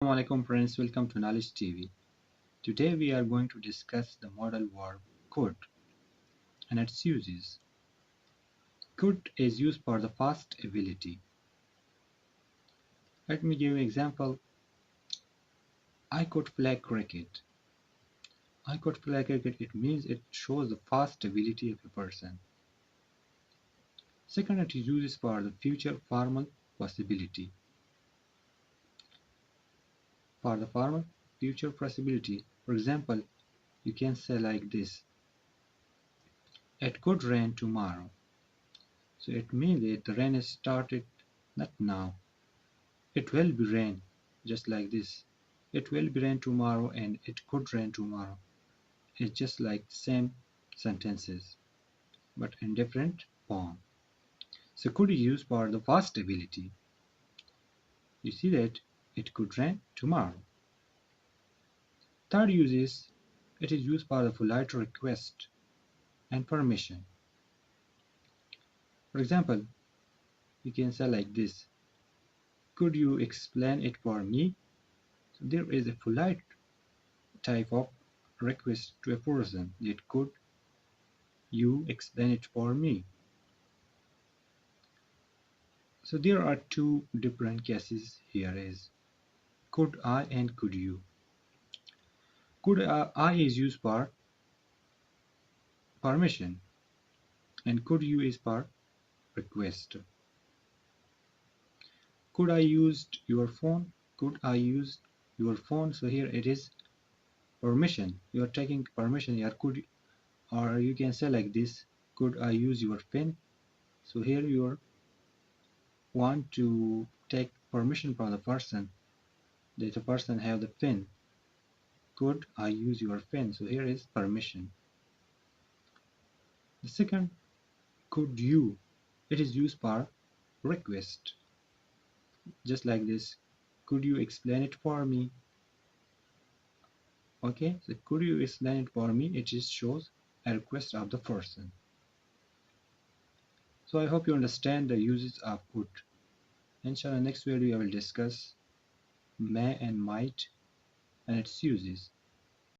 Assalamu alaikum friends, welcome to Knowledge TV. Today we are going to discuss the modal verb could and its uses. Could is used for the past ability. Let me give you an example. I could play cricket. I could play cricket, it means it shows the past ability of a person. Second, it is used for the future formal possibility. For the formal future possibility, for example, you can say like this: it could rain tomorrow. So it means that the rain has started not now. It will be rain, just like this. It will be rain tomorrow and it could rain tomorrow. It's just like same sentences, but in different form. So could is used for the past ability. You see that it could rain tomorrow. Third use is it is used for the polite request and permission. For example, you can say like this: could you explain it for me? So there is a polite type of request to a person that could you explain it for me. So there are two different cases here is could I and could you. Could I is used for permission and could you is for request. Could I use your phone? Could I use your phone? So here it is permission. You are taking permission here. Could, or you can say like this: could I use your pen? So here you want to take permission from the person that the person have the pen. Could I use your pen? So here is permission. The second, could you, it is used for request, just like this: could you explain it for me? Okay, so could you explain it for me, it just shows a request of the person. So I hope you understand the uses of could. Inshallah, next video I will discuss may and might and its uses.